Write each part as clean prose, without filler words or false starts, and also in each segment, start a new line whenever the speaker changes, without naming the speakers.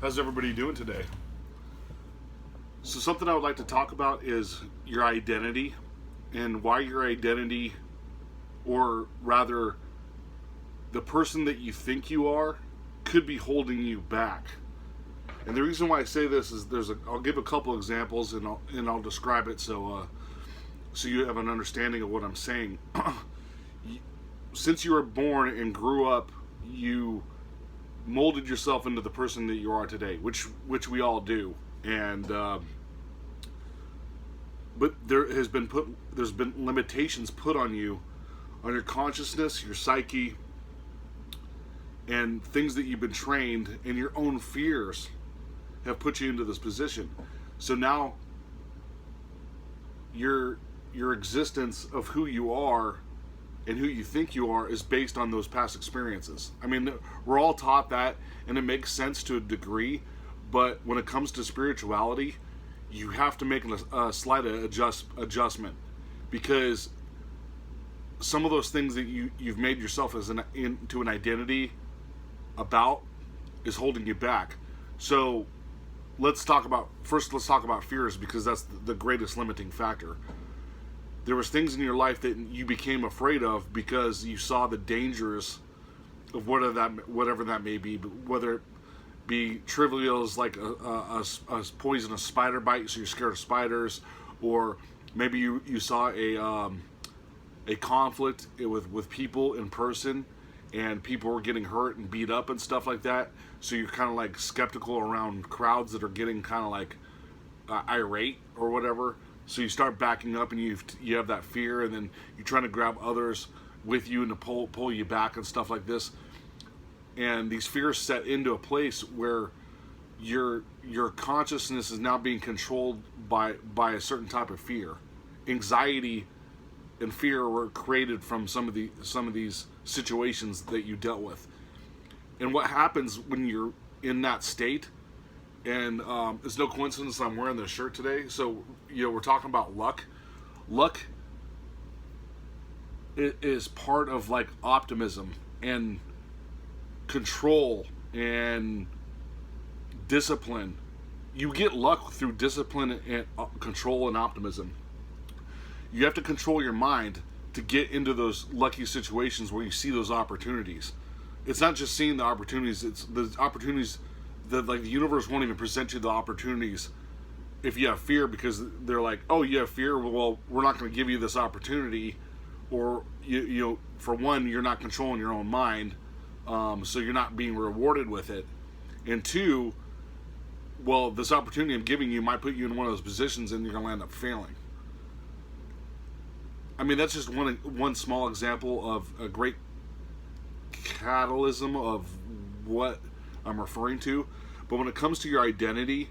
How's everybody doing today? So something I would like to talk about is your identity and why your identity, or rather the person that you think you are, could be holding you back. And the reason why I say this is I'll give a couple examples and I'll describe it so you have an understanding of what I'm saying. Since you were born and grew up, you molded yourself into the person that you are today, which we all do. And but there's been limitations put on you, on your consciousness, your psyche, and things that you've been trained, and your own fears have put you into this position. So now your existence of who you are and who you think you are is based on those past experiences. I mean, we're all taught that, and it makes sense to a degree, but when it comes to spirituality, you have to make a slight adjustment, because some of those things that you've made yourself into an identity about is holding you back. So let's talk about fears, because that's the greatest limiting factor. There was things in your life that you became afraid of because you saw the dangers of whatever that may be, whether it be trivial as like a poisonous spider bite, so you're scared of spiders, or maybe you saw a conflict with people in person, and people were getting hurt and beat up and stuff like that, so you're kind of like skeptical around crowds that are getting kind of like irate or whatever. So you start backing up, and you have that fear, and then you're trying to grab others with you and to pull you back and stuff like this. And these fears set into a place where your consciousness is now being controlled by a certain type of fear. Anxiety and fear were created from some of these situations that you dealt with. And what happens when you're in that state? And it's no coincidence I'm wearing this shirt today. So, we're talking about luck. Luck is part of like optimism and control and discipline. You get luck through discipline and control and optimism. You have to control your mind to get into those lucky situations where you see those opportunities. It's not just seeing the opportunities, it's the opportunities that like the universe won't even present you the opportunities if you have fear, because they're like, oh, you have fear, well, we're not going to give you this opportunity. Or you for one, you're not controlling your own mind, so you're not being rewarded with it. And two, well, this opportunity I'm giving you might put you in one of those positions and you're going to end up failing. I mean, that's just one small example of a great catalysm of what I'm referring to. But when it comes to your identity,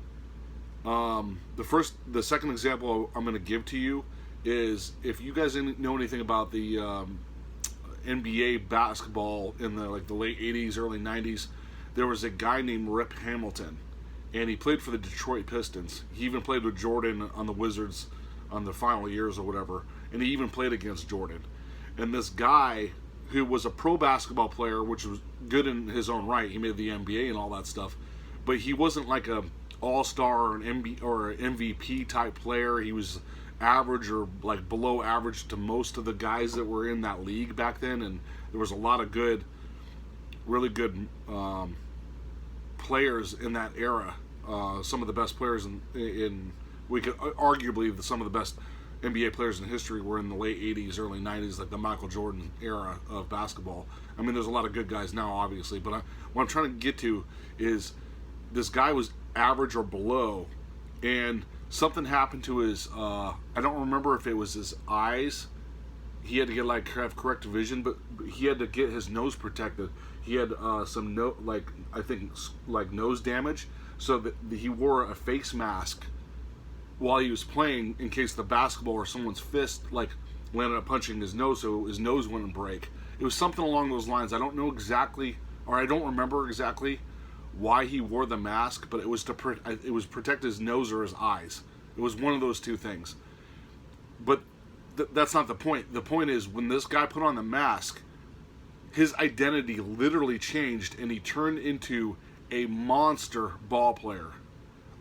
the second example I'm going to give to you is, if you guys know anything about the NBA basketball in the late 80s, early 90s, there was a guy named Rip Hamilton, and he played for the Detroit Pistons. He even played with Jordan on the Wizards on the final years or whatever, and he even played against Jordan. And this guy, who was a pro basketball player, which was good in his own right, he made the NBA and all that stuff, but he wasn't like a all-star or an MVP type player. He was average or like below average to most of the guys that were in that league back then, and there was a lot of really good players in that era. Some of the best players in we could arguably some of the best NBA players in history were in the late 80s, early 90s, like the Michael Jordan era of basketball. I mean, there's a lot of good guys now, obviously, but what I'm trying to get to is this guy was average or below, and something happened to his, I don't remember if it was his eyes. He had to get have corrective vision, but he had to get his nose protected. He had some nose damage, so that he wore a face mask while he was playing in case the basketball or someone's fist landed up punching his nose, so his nose wouldn't break. It was something along those lines. I don't know exactly, or I don't remember exactly why he wore the mask, but it was to protect his nose or his eyes. It was one of those two things. But that's not the point. The point is, when this guy put on the mask, his identity literally changed, and he turned into a monster ball player.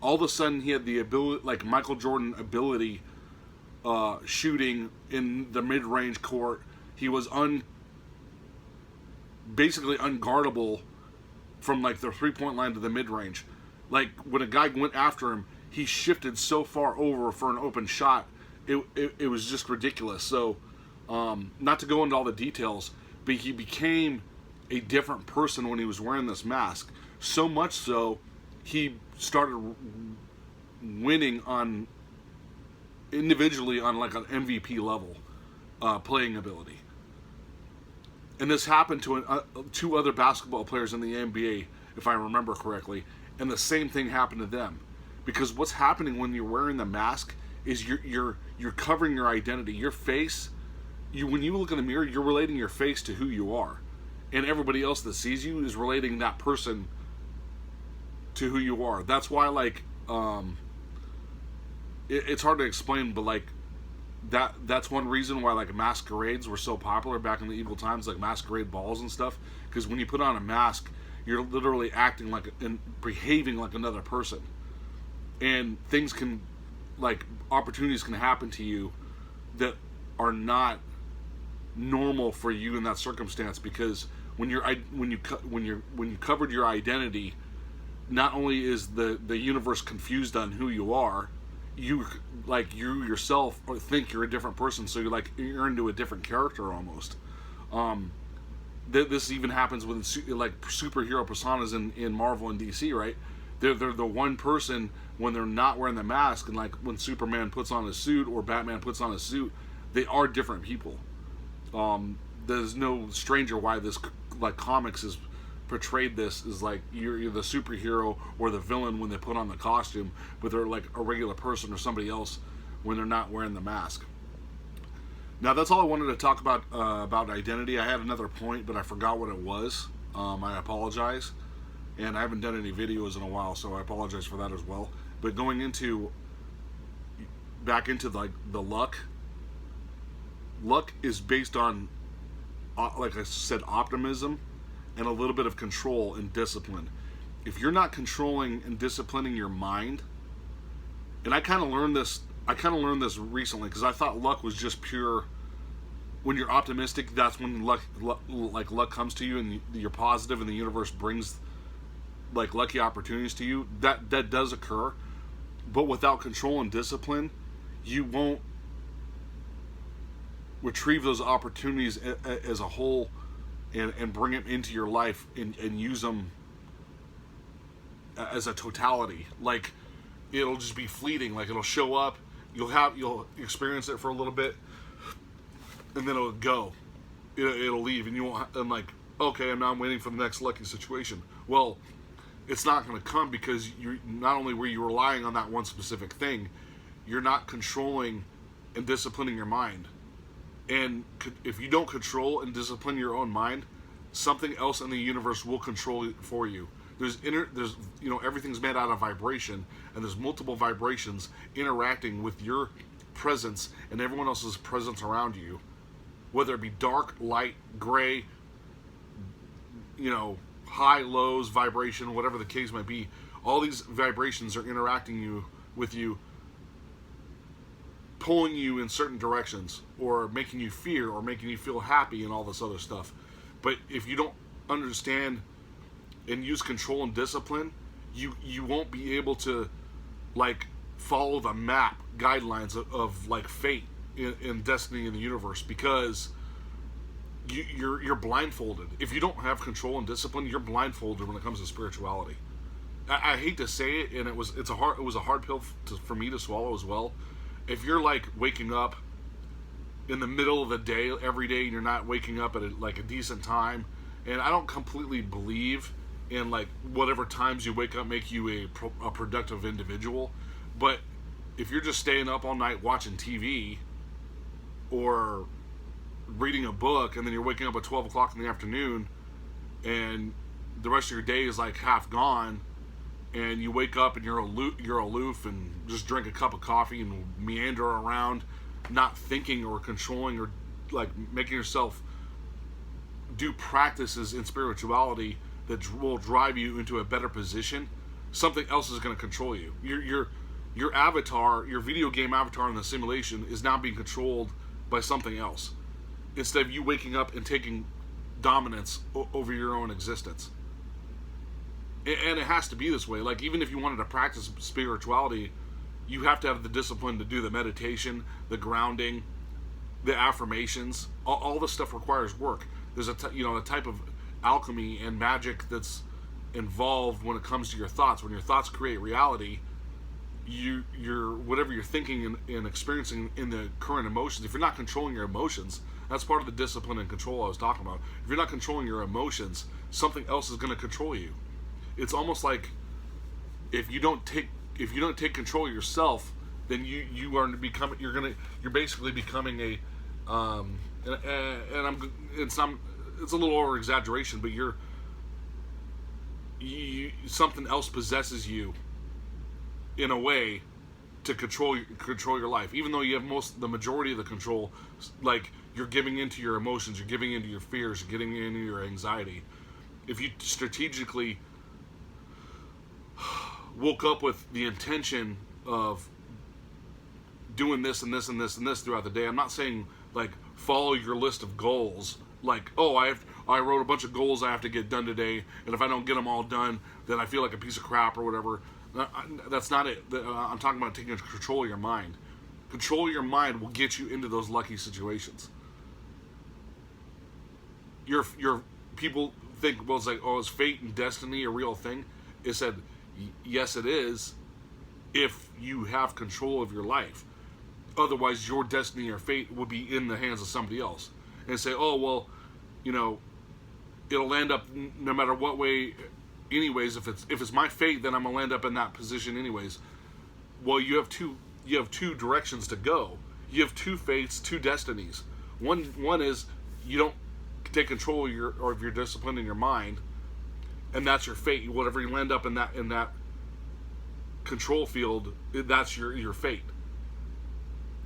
All of a sudden, he had the ability, like Michael Jordan ability, shooting in the mid-range court. He was basically unguardable from like the three-point line to the mid-range. Like when a guy went after him, he shifted so far over for an open shot. It was just ridiculous. So, not to go into all the details, but he became a different person when he was wearing this mask. So much so, he started winning on individually on like an MVP level playing ability. And this happened to two other basketball players in the NBA, if I remember correctly, and the same thing happened to them. Because what's happening when you're wearing the mask is you're covering your identity, your face. When you look in the mirror, you're relating your face to who you are, and everybody else that sees you is relating that person to who you are. That's why, like, it's hard to explain, but like that's one reason why like masquerades were so popular back in the evil times, like masquerade balls and stuff. Because when you put on a mask, you're literally acting like and behaving like another person, and things can, like, opportunities can happen to you that are not normal for you in that circumstance. Because when you covered your identity, not only is the universe confused on who you are, you yourself think you're a different person, so you're into a different character almost. This even happens with like superhero personas in Marvel and DC, right? They're the one person when they're not wearing the mask, and like when Superman puts on a suit or Batman puts on a suit, they are different people. There's no stranger why this, like, comics is portrayed this is like you're the superhero or the villain when they put on the costume, but they're like a regular person or somebody else when they're not wearing the mask. Now that's all I wanted to talk about identity. I had another point, but I forgot what it was. I apologize, and I haven't done any videos in a while, so I apologize for that as well. But going back into like the luck is based on, like I said, optimism and a little bit of control and discipline. If you're not controlling and disciplining your mind, and I kind of learned this recently, because I thought luck was just pure. When you're optimistic, that's when luck comes to you, and you're positive, and the universe brings like lucky opportunities to you. That does occur, but without control and discipline, you won't retrieve those opportunities as a whole and bring them into your life and use them as a totality. Like, it'll just be fleeting. Like, it'll show up, you'll experience it for a little bit, and then it'll go. It'll leave, and you won't. And like, okay, I'm waiting for the next lucky situation. Well, it's not going to come because you not only were you relying on that one specific thing, you're not controlling and disciplining your mind. And if you don't control and discipline your own mind, something else in the universe will control it for you. There's everything's made out of vibration, and there's multiple vibrations interacting with your presence and everyone else's presence around you, whether it be dark, light, gray, high, lows, vibration, whatever the case might be. All these vibrations are interacting with you, pulling you in certain directions, or making you fear, or making you feel happy, and all this other stuff. But if you don't understand and use control and discipline, you won't be able to like follow the map guidelines of like fate and destiny in the universe, because you're blindfolded. If you don't have control and discipline, you're blindfolded when it comes to spirituality. I hate to say it, and it was a hard pill for me to swallow as well. If you're like waking up in the middle of the day every day, and you're not waking up at a decent time, and I don't completely believe in like whatever times you wake up make you a productive individual, but if you're just staying up all night watching TV or reading a book, and then you're waking up at 12 o'clock in the afternoon, and the rest of your day is like half gone, and you wake up and you're aloof and just drink a cup of coffee and meander around, not thinking or controlling or like making yourself do practices in spirituality that will drive you into a better position, something else is going to control you. Your avatar, your video game avatar in the simulation, is now being controlled by something else, instead of you waking up and taking dominance over your own existence. And it has to be this way. Like, even if you wanted to practice spirituality, you have to have the discipline to do the meditation, the grounding, the affirmations. All this stuff requires work. There's a type of alchemy and magic that's involved when it comes to your thoughts. When your thoughts create reality, you're whatever you're thinking and experiencing in the current emotions. If you're not controlling your emotions, that's part of the discipline and control I was talking about. If you're not controlling your emotions, something else is going to control you. It's almost like if you don't take control of yourself, then you're basically becoming a it's a little over exaggeration, but something else possesses you in a way to control your life. Even though you have the majority of the control, like, you're giving into your emotions, you're giving into your fears, you're getting into your anxiety. If you strategically woke up with the intention of doing this and this and this and this throughout the day, I'm not saying like follow your list of goals, like, oh, I wrote a bunch of goals I have to get done today, and if I don't get them all done, then I feel like a piece of crap or whatever. That's not it. I'm talking about taking control of your mind. Control of your mind will get you into those lucky situations. Your people think, well, it's like, oh, is fate and destiny a real thing? It said, yes, it is, if you have control of your life. Otherwise, your destiny or fate would be in the hands of somebody else. And say, oh, well, it'll end up no matter what way. Anyways, if it's my fate, then I'm gonna land up in that position anyways. Well, you have two directions to go. You have two fates, two destinies. One is you don't take control of your discipline in your mind, and that's your fate. Whatever you land up in that control field, that's your fate,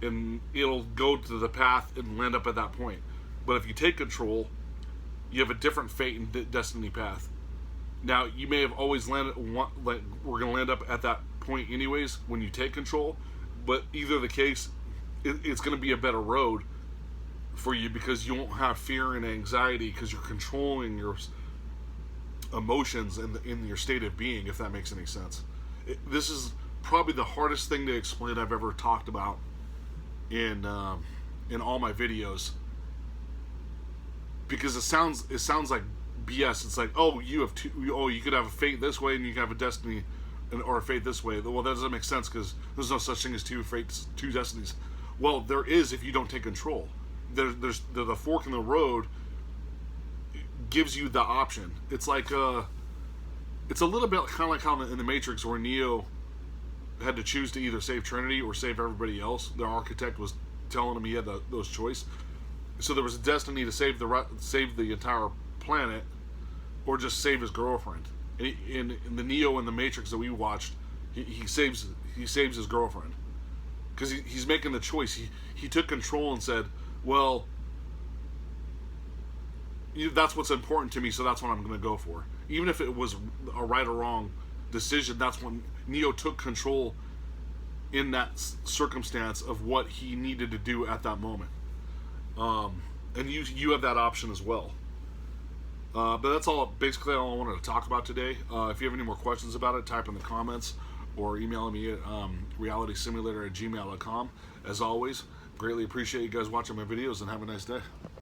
and it'll go to the path and land up at that point. But if you take control, you have a different fate and destiny path. Now, you may have always landed, like, we're going to land up at that point anyways when you take control, but either the case, it's going to be a better road for you because you won't have fear and anxiety because you're controlling your emotions in your state of being, if that makes any sense. This is probably the hardest thing to explain I've ever talked about in all my videos, because it sounds like BS. It's like, oh, you could have a fate this way and you can have a destiny or a fate this way. Well, that doesn't make sense because there's no such thing as two fates, two destinies. Well, there is if you don't take control. There's the fork in the road gives you the option. It's like it's a little bit kind of like how in the Matrix, where Neo had to choose to either save Trinity or save everybody else. The architect was telling him he had those choice. So there was a destiny to save the entire planet, or just save his girlfriend. In the Neo and the Matrix that we watched, he saves his girlfriend because he's making the choice. He took control and said, well, that's what's important to me, so that's what I'm going to go for. Even if it was a right or wrong decision, that's when Neo took control in that circumstance of what he needed to do at that moment. And you have that option as well. But that's basically all I wanted to talk about today. If you have any more questions about it, type in the comments or email me at realitysimulator@gmail.com. As always, greatly appreciate you guys watching my videos, and have a nice day.